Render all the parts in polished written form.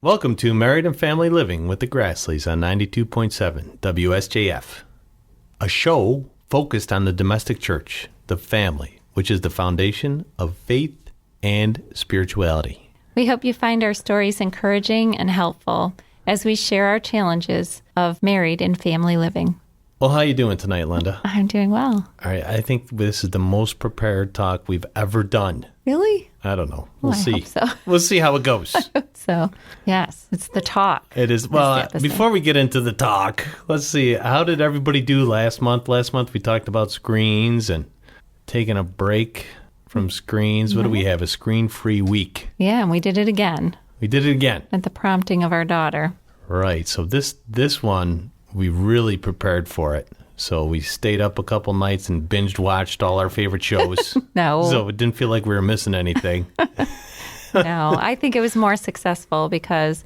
Welcome to Married and Family Living with the Grasleys on 92.7 WSJF, a show focused on the domestic church, the family, which is the foundation of faith and spirituality. We hope you find our stories encouraging and helpful as we share our challenges of married and family living. Well, how are you doing tonight, Linda? I'm doing well. All right, I think this is the most prepared talk we've ever done. Really? I don't know. We'll see. I hope so. We'll see how it goes. So, yes, it's the talk. It is. Well, before we get into the talk, let's see. How did everybody do last month? Last month we talked about screens and taking a break from screens. What do we have? A screen-free week. Yeah, and we did it again. We did it again. At the prompting of our daughter. Right. So this one, we really prepared for it. So we stayed up a couple nights and binged watched all our favorite shows. No. So it didn't feel like we were missing anything. No, I think it was more successful because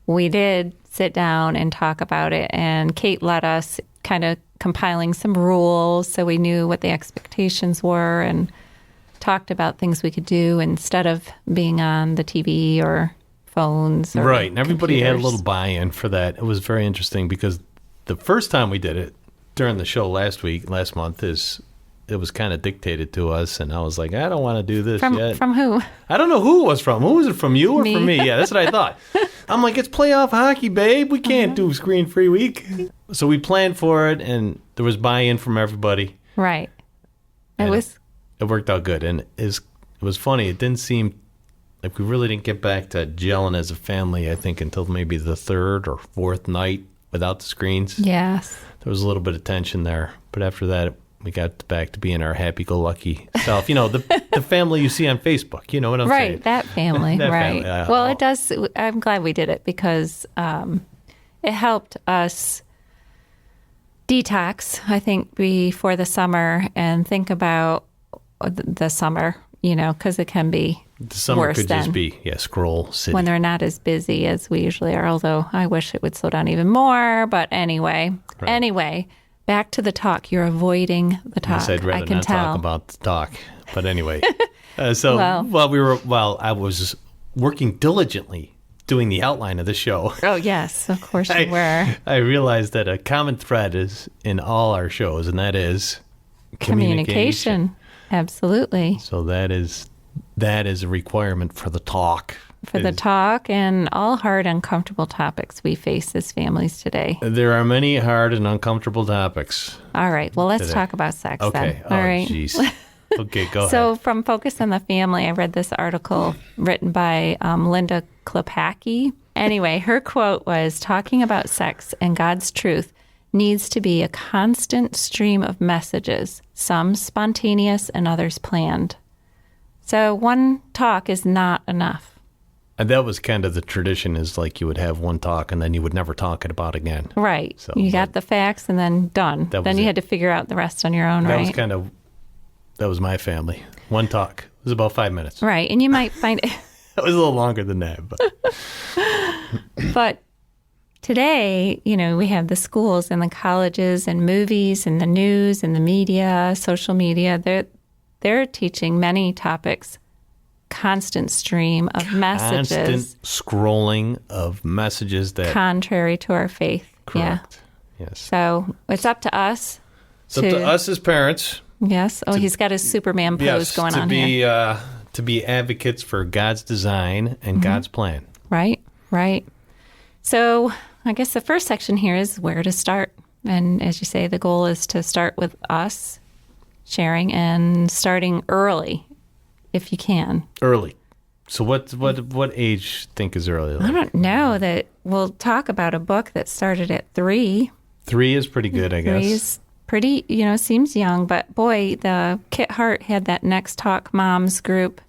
we did sit down and talk about it. And Kate led us kind of compiling some rules so we knew what the expectations were and talked about things we could do instead of being on the TV or phones. Or right. And everybody computers. had a little buy-in for that. It was very interesting because the first time we did it during the show last month, it was kind of dictated to us, and I was like, I don't want to do this yet. From who? I don't know who it was from. Who was it, from you or Me. from me? Yeah, that's what I thought. I'm like, it's playoff hockey, babe. We can't do screen-free week. So we planned for it, and there was buy-in from everybody. Right. It worked out good, and it was funny. It didn't seem like we really didn't get back to gelling as a family, I think, until maybe the third or fourth night without the screens. Yes. There was a little bit of tension there, but after that, we got back to being our happy-go-lucky self. You know, the family you see on Facebook. You know what I'm saying? Right, that family. That right. family, Well, it does. I'm glad we did it because it helped us detox, I think, before the summer and think about the summer, you know, because it can be the summer worse could then. just be, scroll city. When they're not as busy as we usually are, although I wish it would slow down even more. But anyway, back to the talk. You're avoiding the talk. Yes, I'd rather I can not tell. talk about the talk. But anyway, I was working diligently doing the outline of the show. Oh, yes, of course you were. I realized that a common thread is in all our shows, and that is communication. Absolutely. So that is a requirement for the talk. For the talk and all hard, uncomfortable topics we face as families today. There are many hard and uncomfortable topics. All right. Well, let's talk about sex then. all right. Jeez. Okay, go ahead. So from Focus on the Family, I read this article written by Linda Klepacki. Anyway, her quote was, talking about sex and God's truth needs to be a constant stream of messages, some spontaneous and others planned. So one talk is not enough. And that was kind of the tradition, is like you would have one talk and then you would never talk it about again. Right. So, you got the facts and then done. Then you had to figure out the rest on your own, right? That was my family. One talk. It was about 5 minutes. Right. And you might find it. It was a little longer than that. But today, you know, we have the schools and the colleges and movies and the news and the media, social media. They're teaching many topics. Constant stream of messages. Constant scrolling of messages that... contrary to our faith. Correct. Yeah. Yes. So it's up to us. It's up to us as parents. Yes. Oh, he's got his Superman pose going on here. To be advocates for God's design and God's plan. Right. So I guess the first section here is where to start. And as you say, the goal is to start with us sharing and starting early, if you can. Early. So what age think is early? I don't know. That we'll talk about a book that started at 3. 3 is pretty good, I guess. 3 is pretty, seems young. But boy, the Kit Hart had that Next Talk Moms group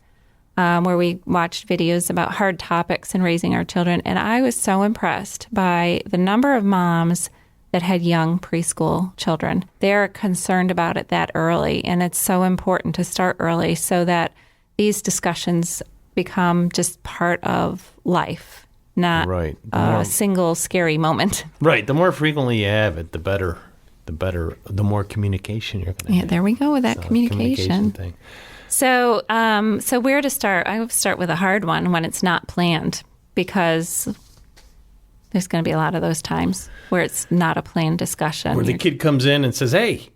where we watched videos about hard topics in raising our children. And I was so impressed by the number of moms that had young preschool children. They're concerned about it that early. And it's so important to start early so that these discussions become just part of life, not a single scary moment. Right. The more frequently you have it, the better, the more communication you're going to have. Yeah, there we go with that communication thing. So where to start? I would start with a hard one when it's not planned, because There's going to be a lot of those times where it's not a planned discussion. Where the kid comes in and says, hey,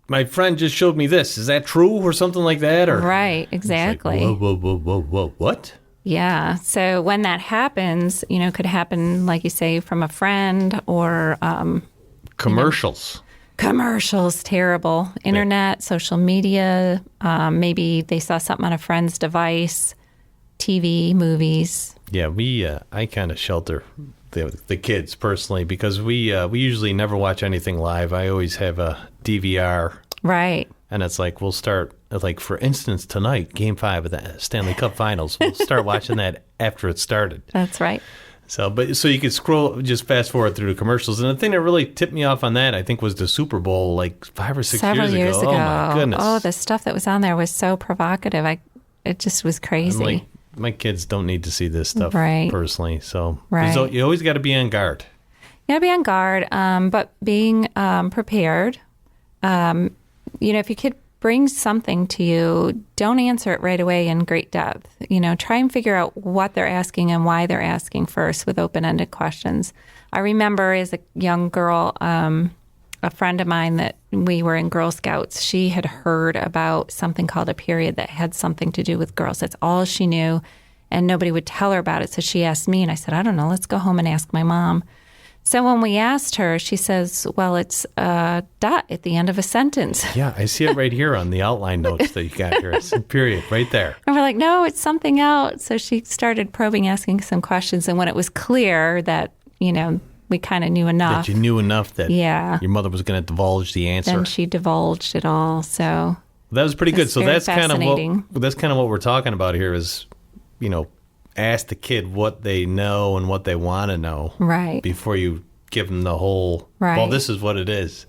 my friend just showed me this. Is that true or something like that? Or right, exactly. Like, whoa, what? Yeah. So when that happens, it could happen, like you say, from a friend or... commercials. Commercials, terrible. Internet, social media, maybe they saw something on a friend's device, TV, movies. Yeah, I kind of shelter the kids personally because we usually never watch anything live. I always have a DVR. Right. And it's like we'll start, like for instance, tonight, Game 5 of the Stanley Cup Finals. We'll start watching that after it started. That's right. So you could just fast forward through the commercials. And the thing that really tipped me off on that, I think, was the Super Bowl like 5 or 6 Several years ago. Oh, my goodness. Oh, the stuff that was on there was so provocative. It just was crazy. Like, my kids don't need to see this stuff personally. So you always got to be on guard. You got to be on guard, but being prepared. If your kid brings something to you, don't answer it right away in great depth. Try and figure out what they're asking and why they're asking first with open-ended questions. I remember as a young girl, a friend of mine that we were in Girl Scouts, she had heard about something called a period that had something to do with girls. That's all she knew, and nobody would tell her about it. So she asked me, and I said, I don't know, let's go home and ask my mom. So when we asked her, she says, well, it's a dot at the end of a sentence. Yeah, I see it right here on the outline notes that you got here. It's a period right there. And we're like, no, it's something else. So she started probing, asking some questions. And when it was clear that, we kind of knew enough. That you knew enough that your mother was going to divulge the answer. Then she divulged it all. So that was pretty good. So that's kind of what we're talking about here is, ask the kid what they know and what they want to know. Right. Before you give them the whole, well, this is what it is.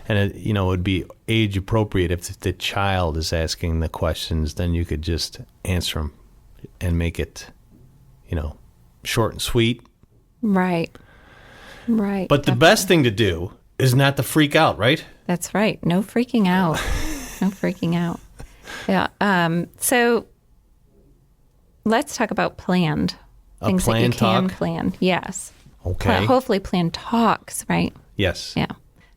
And, it would be age appropriate if the child is asking the questions, then you could just answer them and make it, short and sweet. Right. Right. But the best thing to do is not to freak out, right? That's right. No freaking out. No freaking out. Yeah. So let's talk about planned things that you can plan. Yes. Okay. Hopefully planned talks, right? Yes. Yeah.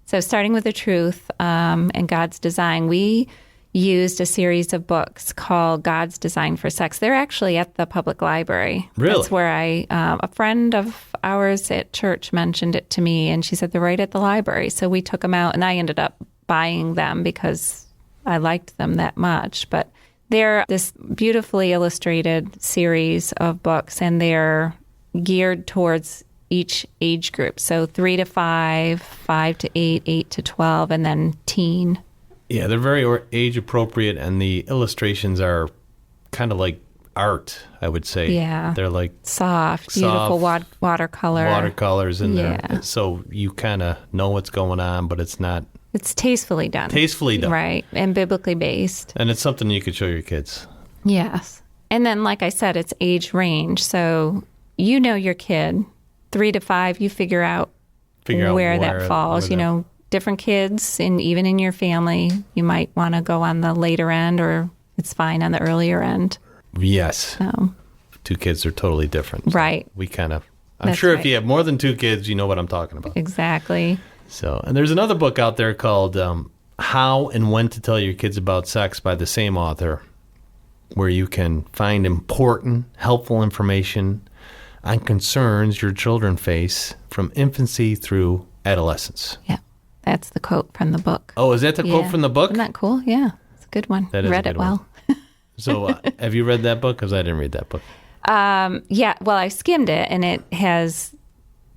So starting with the truth and God's design, we used a series of books called God's Design for Sex. They're actually at the public library. Really? That's where a friend of ours at church mentioned it to me, and she said they're right at the library. So we took them out, and I ended up buying them because I liked them that much. But they're this beautifully illustrated series of books, and they're geared towards each age group. So 3 to 5, 5 to 8, 8 to 12, and then teen. Yeah, they're very age appropriate, and the illustrations are kind of like art, I would say. Yeah. They're like soft beautiful watercolors in there. So you kind of know what's going on, but it's not. It's tastefully done. Right. And biblically based. And it's something you could show your kids. Yes. And then, like I said, it's age range. So your kid, 3 to 5, you figure out where that falls. Different kids, and even in your family, you might want to go on the later end, or it's fine on the earlier end. Yes. 2 kids are totally different. So right. I'm sure if you have more than 2 kids, you know what I'm talking about. Exactly. So, and there's another book out there called How and When to Tell Your Kids About Sex by the same author, where you can find important, helpful information on concerns your children face from infancy through adolescence. Yeah. That's the quote from the book. Oh, is that the quote from the book? Isn't that cool? Yeah. It's a good one. That is read a good it well. So have you read that book? Because I didn't read that book. Yeah. Well, I skimmed it, and it has,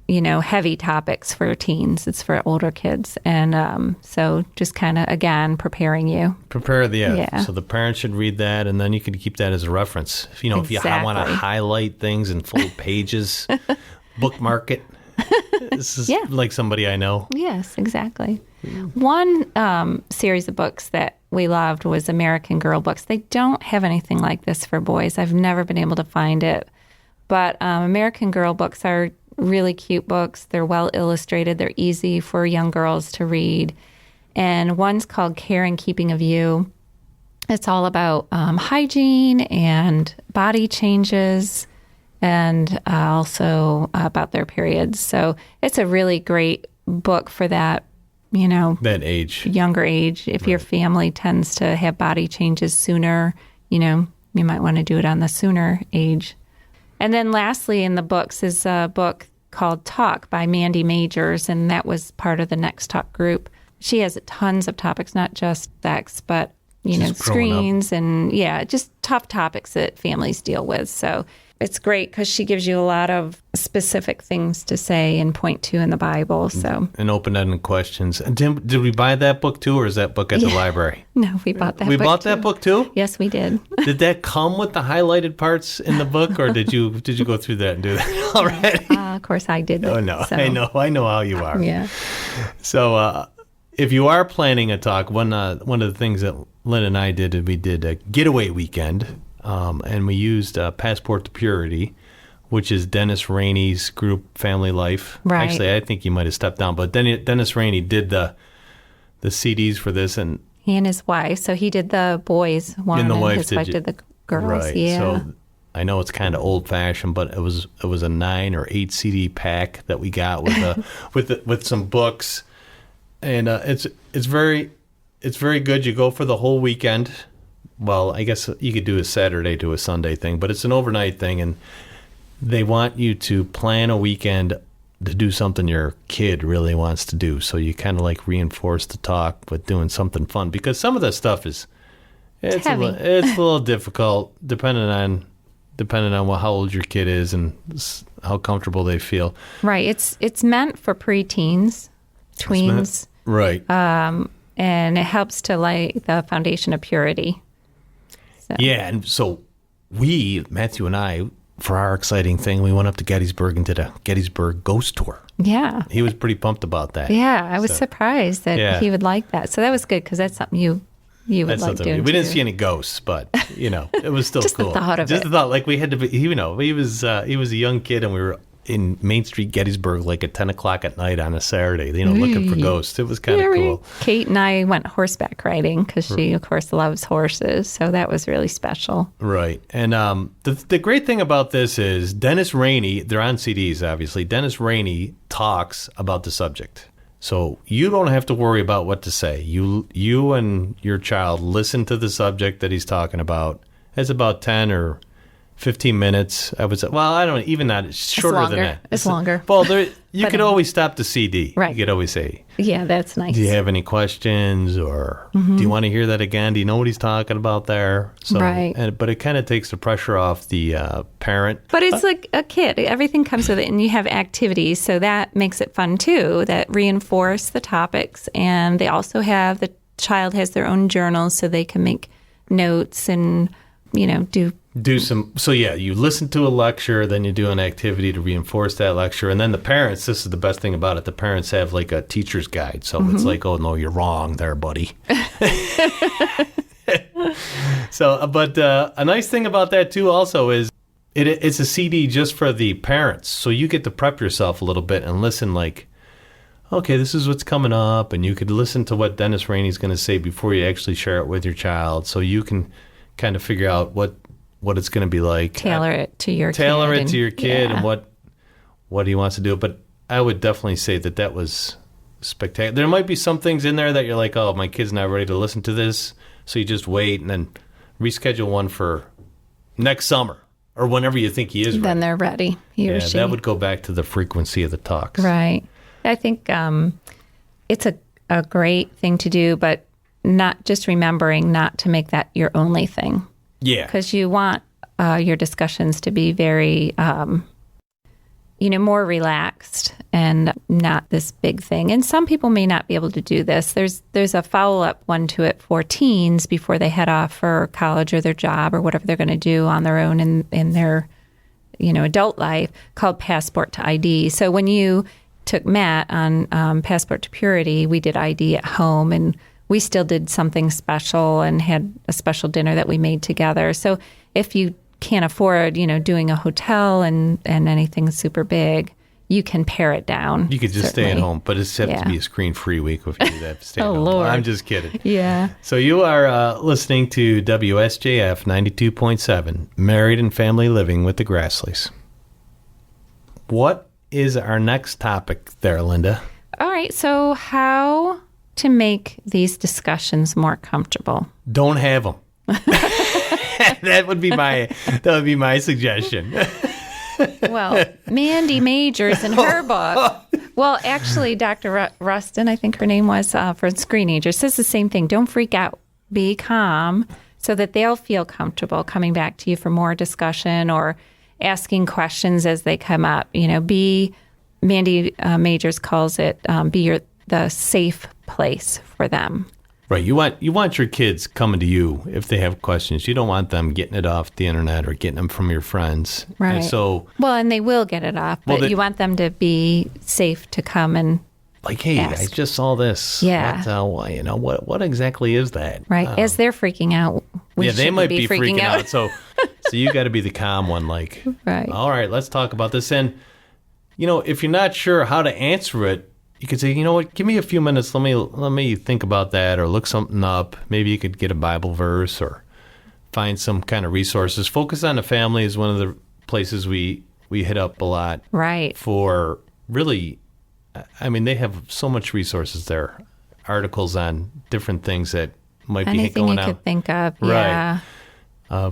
heavy topics for teens. It's for older kids. And so just kind of, again, preparing you. So the parents should read that, and then you could keep that as a reference. If you want to highlight things in full pages, bookmark it. This is like somebody I know. Yes, exactly. One series of books that we loved was American Girl books. They don't have anything like this for boys. I've never been able to find it. But American Girl books are really cute books. They're well illustrated. They're easy for young girls to read. And one's called Care and Keeping of You. It's all about hygiene and body changes and also about their periods. So it's a really great book for that, that age, younger age. If your family tends to have body changes sooner, you might want to do it on the sooner age. And then lastly in the books is a book called Talk by Mandy Majors, and that was part of the Next Talk group. She has tons of topics, not just sex, but screens and just tough topics that families deal with. So it's great because she gives you a lot of specific things to say and point to in the Bible. So and open-ended questions. And did we buy that book too, or is that book at the library? No, we bought that. We bought that book too. Yes, we did. Did that come with the highlighted parts in the book, or did you go through that and do that already? Of course, I did. Oh no, so. I know how you are. Yeah. So if you are planning a talk, one of the things that Lynn and I did is we did a getaway weekend. And we used Passport to Purity, which is Dennis Rainey's group, Family Life. Right. Actually, I think he might have stepped down, but Dennis Rainey did the CDs for this, and he and his wife. So he did the boys one, and his wife did the girls. Right. Yeah. So I know it's kind of old fashioned, but it was a 9 or 8 CD pack that we got with some books, and it's very good. You go for the whole weekend. Well, I guess you could do a Saturday to a Sunday thing, but it's an overnight thing, and they want you to plan a weekend to do something your kid really wants to do. So you kind of like reinforce the talk with doing something fun, because some of that stuff it's heavy. It's a little difficult depending on how old your kid is and how comfortable they feel. Right. It's meant for preteens, tweens. Right. And it helps to lay the foundation of purity. So. Yeah, and so Matthew and I, for our exciting thing, we went up to Gettysburg and did a Gettysburg ghost tour. Yeah. He was pretty pumped about that. Yeah, I was surprised that he would like that. So that was good, because that's something you would like doing. We didn't see any ghosts, but, it was still just cool. Just the thought of it. Just the thought, like we had to be, he was a young kid, and we were in Main Street, Gettysburg, like at 10 o'clock at night on a Saturday, looking for ghosts. It was kind of cool. Kate and I went horseback riding because she, of course, loves horses. So that was really special. Right. And the great thing about this is Dennis Rainey, they're on CDs, obviously. Dennis Rainey talks about the subject. So you don't have to worry about what to say. You and your child listen to the subject that he's talking about. It's about 10 or 15 minutes, I would say. Well, I don't know, even that. It's shorter than that. It's longer. Well, you could always stop the CD. Right. You could always say, yeah, that's nice. Do you have any questions? Or do you want to hear that again? Do you know what he's talking about there? So, right. But it kind of takes the pressure off the parent. But it's like a kid. Everything comes with it, and you have activities, so that makes it fun too, that reinforce the topics. And they also have, the child has their own journals, so they can make notes and, do some. So you listen to a lecture, then you do an activity to reinforce that lecture, and then the parents, this is the best thing about it, the parents have like a teacher's guide. So it's like, oh no, you're wrong there, buddy. So, but a nice thing about that too also is it's a CD just for the parents. So you get to prep yourself a little bit and listen, like, okay, this is what's coming up, and you could listen to what Dennis Rainey's going to say before you actually share it with your child, so you can kind of figure out what it's going to be like. Tailor it to your kid and what he wants to do. But I would definitely say that was spectacular. There might be some things in there that you're like, oh, my kid's not ready to listen to this. So you just wait and then reschedule one for next summer or whenever you think he is ready. Then they're ready, he or she. That would go back to the frequency of the talks. Right. I think it's a great thing to do, but not just remembering not to make that your only thing. Yeah. Because you want your discussions to be very, more relaxed and not this big thing. And some people may not be able to do this. There's a follow-up one to it for teens before they head off for college or their job or whatever they're going to do on their own in their, adult life, called Passport to ID. So when you took Matt on Passport to Purity, we did ID at home, and we still did something special and had a special dinner that we made together. So if you can't afford, doing a hotel and anything super big, you can pare it down. You could just certainly. Stay at home, but it's have to be a screen-free week if you do that. Stay at home. Lord. I'm just kidding. Yeah. So you are listening to WSJF 92.7, Married and Family Living with the Grassleys. What is our next topic there, Linda? All right. So how to make these discussions more comfortable? Don't have them. That would be my suggestion. Well, Mandy Majors in her book. Well, actually, Dr. Rustin, I think her name was, for Screenagers, says the same thing. Don't freak out. Be calm so that they'll feel comfortable coming back to you for more discussion or asking questions as they come up. Mandy Majors calls it, be the safe place for them. Right. You want your kids coming to you if they have questions. You don't want them getting it off the internet or getting them from your friends. Right. And so, and they will get it off, but you want them to be safe to come and like, hey, ask. I just saw this. Yeah. What exactly is that? Right. As they're freaking out, they might be freaking out. So you got to be the calm one. Like, right. All right, let's talk about this. And if you're not sure how to answer it, you could say, you know what, give me a few minutes. Let me think about that or look something up. Maybe you could get a Bible verse or find some kind of resources. Focus on the Family is one of the places we hit up a lot. Right. For really, they have so much resources there. Articles on different things that might be going on. Anything you could think of, yeah. Right.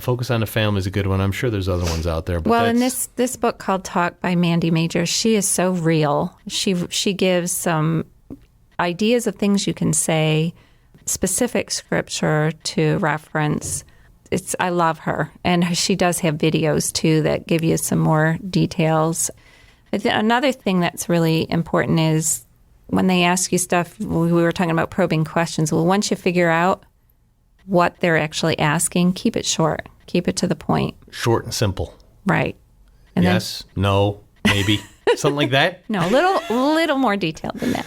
Focus on the Family is a good one. I'm sure there's other ones out there. But in this book called Talk by Mandy Majors, she is so real. She gives some ideas of things you can say, specific scripture to reference. I love her. And she does have videos, too, that give you some more details. Another thing that's really important is when they ask you stuff, we were talking about probing questions. Well, once you figure out what they're actually asking, keep it short. Keep it to the point. Short and simple. Right. And yes, no, maybe. Something like that? No, a little more detailed than that.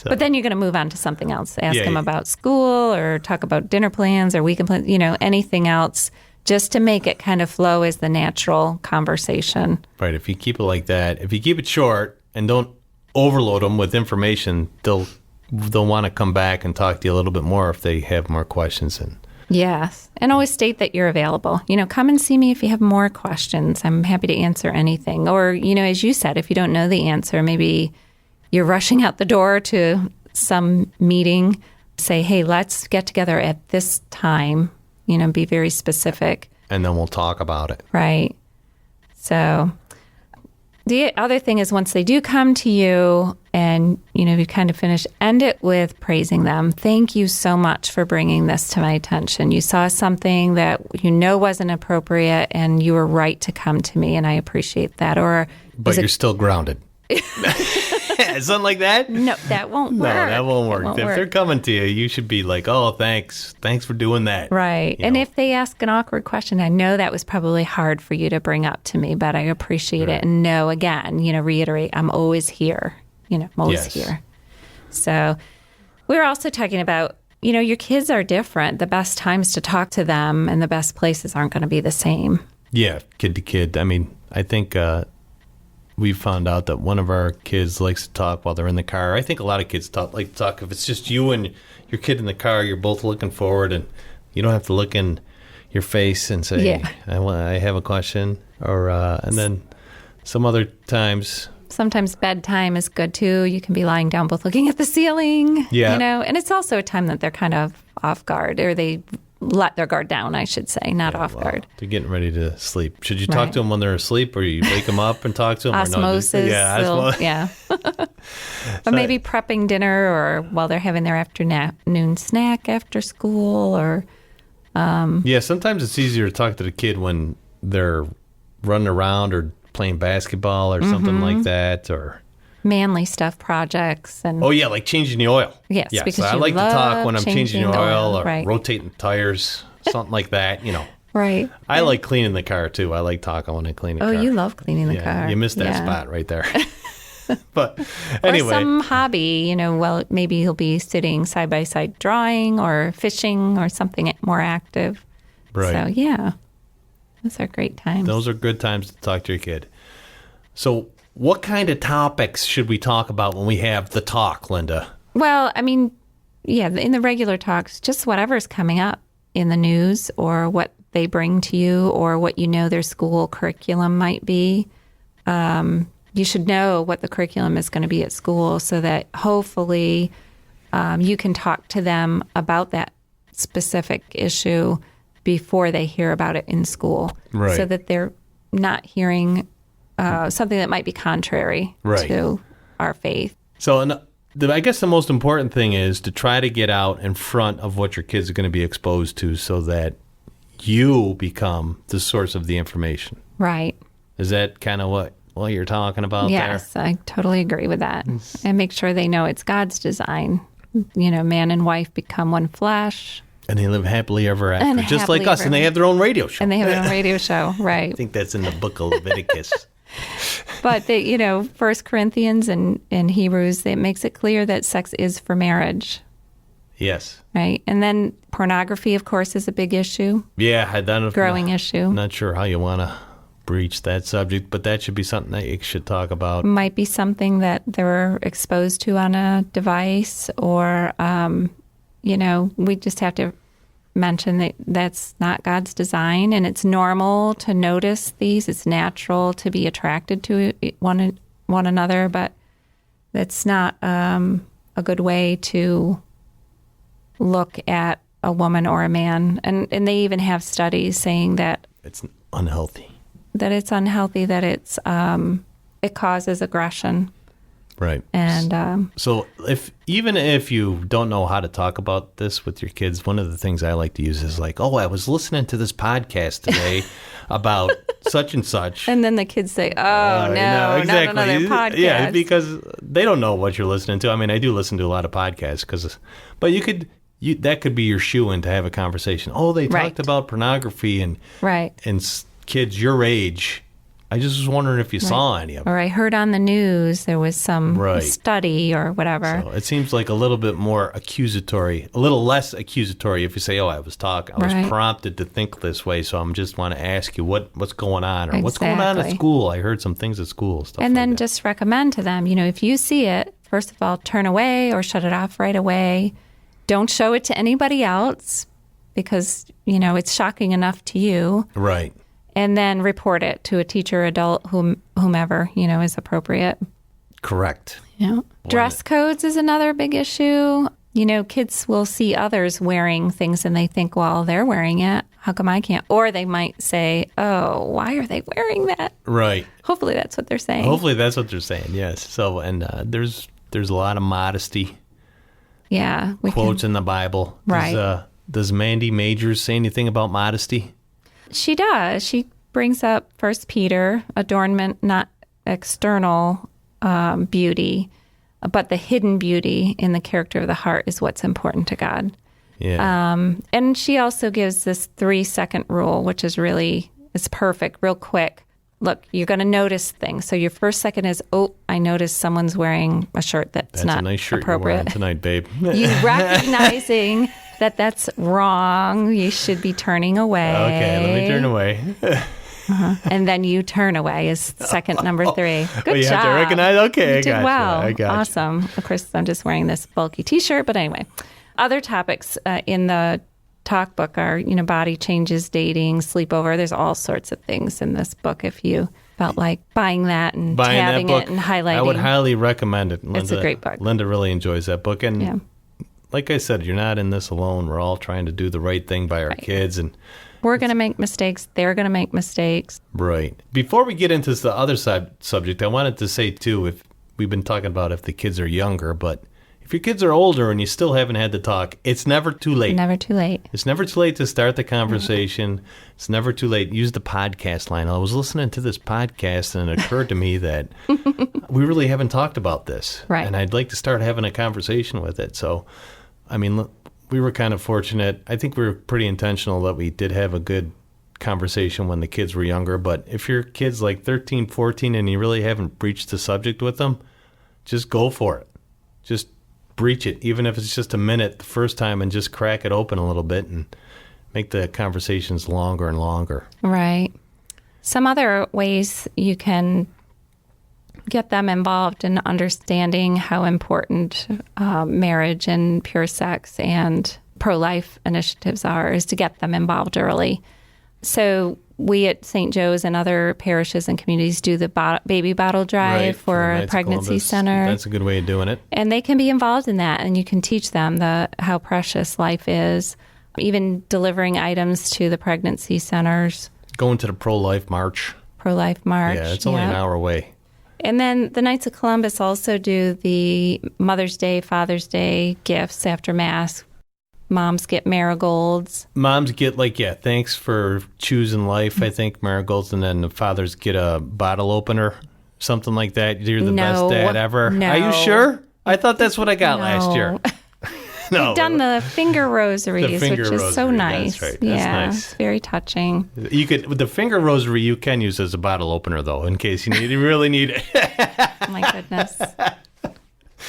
But then you're going to move on to something else. Ask them about school or talk about dinner plans or weekend plans, anything else, just to make it kind of flow as the natural conversation. Right. If you keep it like that, if you keep it short and don't overload them with information, they'll want to come back and talk to you a little bit more if they have more questions. Yes. And always state that you're available. Come and see me if you have more questions. I'm happy to answer anything. Or, as you said, if you don't know the answer, maybe you're rushing out the door to some meeting, say, hey, let's get together at this time, be very specific. And then we'll talk about it. Right. So the other thing is once they do come to you and, you kind of finish, end it with praising them. Thank you so much for bringing this to my attention. You saw something that wasn't appropriate and you were right to come to me and I appreciate that. But you're still grounded. Something like that? No, that won't work. No, that won't work. If they're coming to you, you should be like, oh, thanks. Thanks for doing that. Right. And if they ask an awkward question, I know that was probably hard for you to bring up to me, but I appreciate it. And no, again, reiterate, I'm always here. I'm always here. So we're also talking about, your kids are different. The best times to talk to them and the best places aren't going to be the same. Yeah, kid to kid. I think we found out that one of our kids likes to talk while they're in the car. I think a lot of kids like to talk if it's just you and your kid in the car, you're both looking forward and you don't have to look in your face and say, I have a question. Or and then some other times. Sometimes bedtime is good too. You can be lying down both looking at the ceiling. Yeah. And it's also a time that they're kind of off guard or they let their guard down, I should say, not off guard. They're getting ready to sleep. Should you talk to them when they're asleep, or you wake them up and talk to them? Osmosis. Or no? Yeah. Or maybe prepping dinner, or while they're having their afternoon snack after school, or. Sometimes it's easier to talk to the kid when they're running around or playing basketball or something like that, or. Manly stuff, projects, and like changing the oil. Yes, because I like to talk when I'm changing the oil or right. rotating tires, something like that. Right. I like cleaning the car too. I like talking when I clean the car. Oh, you love cleaning the car. You missed that spot right there. But anyway, or some hobby. Maybe he'll be sitting side by side drawing or fishing or something more active. Right. So those are great times. Those are good times to talk to your kid. So. What kind of topics should we talk about when we have the talk, Linda? Well, in the regular talks, just whatever's coming up in the news or what they bring to you or what their school curriculum might be. you should know what the curriculum is going to be at school so that hopefully you can talk to them about that specific issue before they hear about it in school. Right. So that they're not hearing something that might be contrary to our faith. So I guess the most important thing is to try to get out in front of what your kids are going to be exposed to so that you become the source of the information. Right. Is that kind of what you're talking about there? Yes, I totally agree with that. And make sure they know it's God's design. Man and wife become one flesh. And they live happily ever after, just like us. And they have their own radio show. And they have their own radio show, right. I think that's in the book of Leviticus. But, 1 Corinthians and Hebrews, it makes it clear that sex is for marriage. Yes. Right. And then pornography, of course, is a big issue. Yeah. Growing issue. I'm not sure how you want to breach that subject, but that should be something that you should talk about. Might be something that they're exposed to on a device or, we just have to mention that that's not God's design, and it's normal to notice these. It's natural to be attracted to one another, but that's not a good way to look at a woman or a man. And they even have studies saying that it's unhealthy. That it's unhealthy, that it's it causes aggression. Right. And so even if you don't know how to talk about this with your kids, one of the things I like to use is like, I was listening to this podcast today about such and such. And then the kids say, no, exactly. Not another podcast. Yeah, because they don't know what you're listening to. I mean, I do listen to a lot of podcasts, but that could be your shoe-in to have a conversation. They talked about pornography and kids your age. I just was wondering if you saw any of it. Or I heard on the news there was some study or whatever. So it seems like a little bit more accusatory, a little less accusatory if you say, I was prompted to think this way, so I'm just want to ask you what's going on or what's going on at school. I heard some things at school. Stuff and then like that. just recommend to them, if you see it, first of all, turn away or shut it off right away. Don't show it to anybody else because, it's shocking enough to you. Right. And then report it to a teacher, adult, whomever, is appropriate. Correct. Yeah. Dress codes is another big issue. Kids will see others wearing things and they think, well, they're wearing it. How come I can't? Or they might say, why are they wearing that? Right. Hopefully that's what they're saying. Yes. So, and there's a lot of modesty. Yeah. Quotes in the Bible. Right. Does Mandy Majors say anything about modesty? She does. She brings up 1 Peter, adornment, not external beauty, but the hidden beauty in the character of the heart is what's important to God. Yeah. And she also gives this 3-second rule, which is it's perfect, real quick. Look, you're going to notice things. So your first second is, I noticed someone's wearing a shirt that's not a nice shirt appropriate. You're wearing tonight, babe. You recognizing that's wrong. You should be turning away. Okay, let me turn away. And then you turn away is second number 3. Good job. You have to recognize? Okay, you did well. I got awesome. Of course, I'm just wearing this bulky T-shirt, but anyway. Other topics in the talk book are, body changes, dating, sleepover. There's all sorts of things in this book. If you felt like buying that and tabbing it and highlighting, I would highly recommend it. It's a great book. Linda really enjoys that book, and like I said, you're not in this alone. We're all trying to do the right thing by our kids, and we're going to make mistakes. They're going to make mistakes. Right. Before we get into the other subject, I wanted to say too, if we've been talking about if the kids are younger, but if your kids are older and you still haven't had the talk, it's never too late. Never too late. It's never too late to start the conversation. Mm-hmm. It's never too late. Use the podcast line. I was listening to this podcast and it occurred to me that we really haven't talked about this. Right. And I'd like to start having a conversation with it. So, I mean, we were kind of fortunate. I think we were pretty intentional that we did have a good conversation when the kids were younger. But if your kid's like 13, 14 and you really haven't breached the subject with them, just go for it. Just breach it, even if it's just a minute the first time, and just crack it open a little bit and make the conversations longer and longer. Right. Some other ways you can get them involved in understanding how important marriage and pure sex and pro-life initiatives are is to get them involved early. So we at St. Joe's and other parishes and communities do the baby bottle drive for a pregnancy center. That's a good way of doing it. And they can be involved in that, and you can teach them how precious life is, even delivering items to the pregnancy centers. Going to the pro-life march. Pro-life march. Yeah, it's only an hour away. And then the Knights of Columbus also do the Mother's Day, Father's Day gifts after Mass. Moms get marigolds. Moms get thanks for choosing life, I think, marigolds, and then the fathers get a bottle opener, something like that. You're the best dad ever. No. Are you sure? I thought that's what I got last year. No. We've done the finger rosaries, which is so nice. That's right. That's nice. It's very touching. You could, with the finger rosary, you can use as a bottle opener, though, in case you really need it. Oh, my goodness.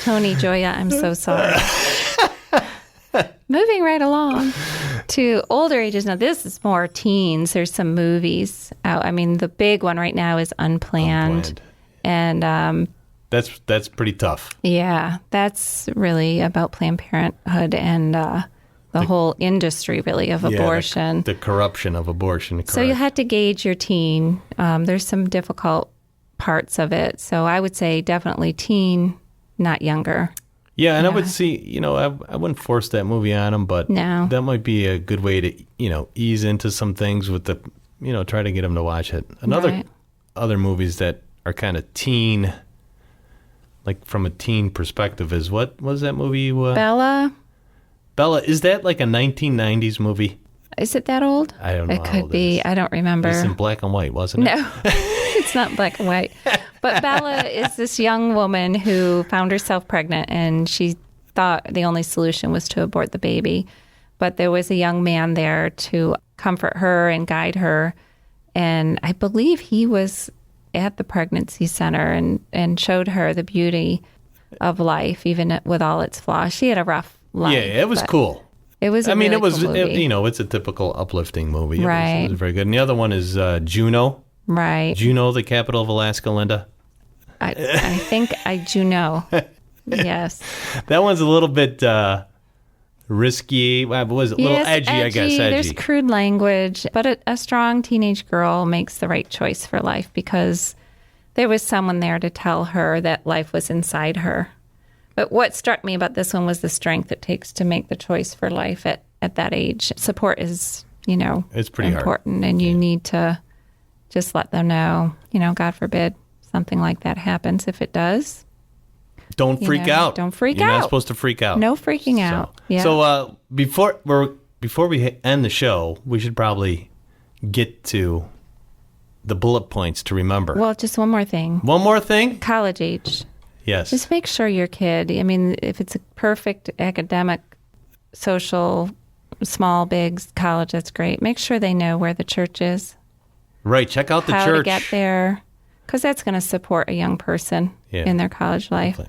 Tony Joya, I'm so sorry. Moving right along to older ages. Now, this is more teens. There's some movies out. I mean, the big one right now is Unplanned. And that's pretty tough. Yeah, that's really about Planned Parenthood and the whole industry, really, of abortion. The corruption of abortion. Correct. So you had to gauge your teen. There's some difficult parts of it. So I would say definitely teen, not younger. Yeah, and I would see, I wouldn't force that movie on them, but that might be a good way to, ease into some things with the, try to get them to watch it. Other movies that are kind of teen, like from a teen perspective is, what was that movie? Bella, is that like a 1990s movie? Is it that old? I don't know. It could be. I don't remember. It's in black and white, wasn't it? No, it's not black and white. But Bella is this young woman who found herself pregnant, and she thought the only solution was to abort the baby. But there was a young man there to comfort her and guide her. And I believe he was at the pregnancy center and showed her the beauty of life, even with all its flaws. She had a rough life. Yeah, it was cool. It was a really cool movie. It's a typical uplifting movie. Right. It was very good. And the other one is Juneau. Right. Juneau, the capital of Alaska, Linda? I think I do know. Yes. That one's a little bit risky. Well, was it a little edgy, I guess. Edgy. There's crude language, but a strong teenage girl makes the right choice for life because there was someone there to tell her that life was inside her. But what struck me about this one was the strength it takes to make the choice for life at that age. Support is, it's pretty important, and you need to just let them know, God forbid something like that happens. If it does, don't freak out. Don't freak out. You're not supposed to freak out. No freaking out. Yeah. So before we end the show, we should probably get to the bullet points to remember. Well, just one more thing. One more thing? College age. Yes. Just make sure your kid, if it's a perfect academic, social, small, big college, that's great. Make sure they know where the church is. Right. Check out the church. How to get there. Because that's going to support a young person in their college life. All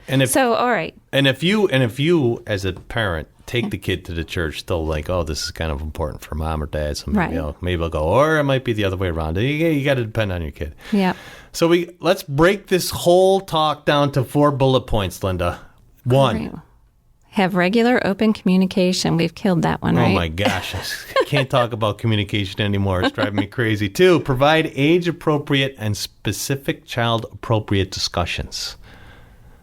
right. And if you, as a parent, take the kid to the church, still like, oh, this is kind of important for mom or dad. So maybe I'll go. Or it might be the other way around. You got to depend on your kid. Yeah. So let's break this whole talk down to 4 bullet points, Linda. 1. Right. Have regular open communication. We've killed that one, right? Oh, my gosh. I can't talk about communication anymore. It's driving me crazy. 2, provide age-appropriate and specific child-appropriate discussions.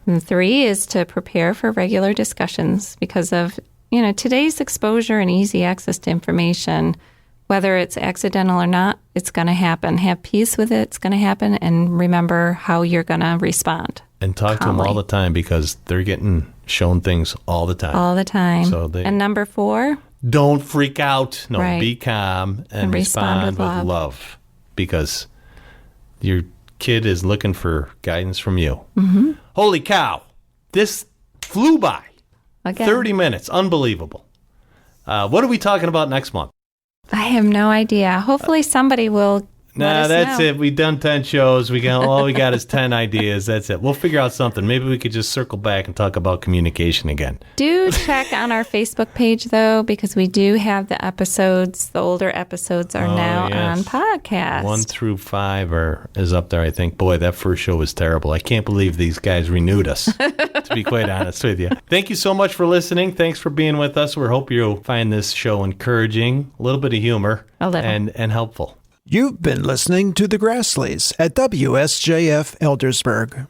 And 3 is to prepare for regular discussions because of, today's exposure and easy access to information. Whether it's accidental or not, it's going to happen. Have peace with it. It's going to happen. And remember how you're going to respond. And talk to them all the time because they're getting shown things all the time. All the time. And number 4? Don't freak out. No, be calm and respond with love. Because your kid is looking for guidance from you. Mm-hmm. Holy cow. This flew by. Again. 30 minutes. Unbelievable. What are we talking about next month? I have no idea. Hopefully somebody will that's it. We've done 10 shows. All we got is 10 ideas. That's it. We'll figure out something. Maybe we could just circle back and talk about communication again. Do check on our Facebook page, though, because we do have the episodes. The older episodes are now on podcast. 1 through 5 is up there, I think. Boy, that first show was terrible. I can't believe these guys renewed us, to be quite honest with you. Thank you so much for listening. Thanks for being with us. We hope you find this show encouraging, a little bit of humor, and helpful. You've been listening to the Grassleys at WSJF Eldersburg.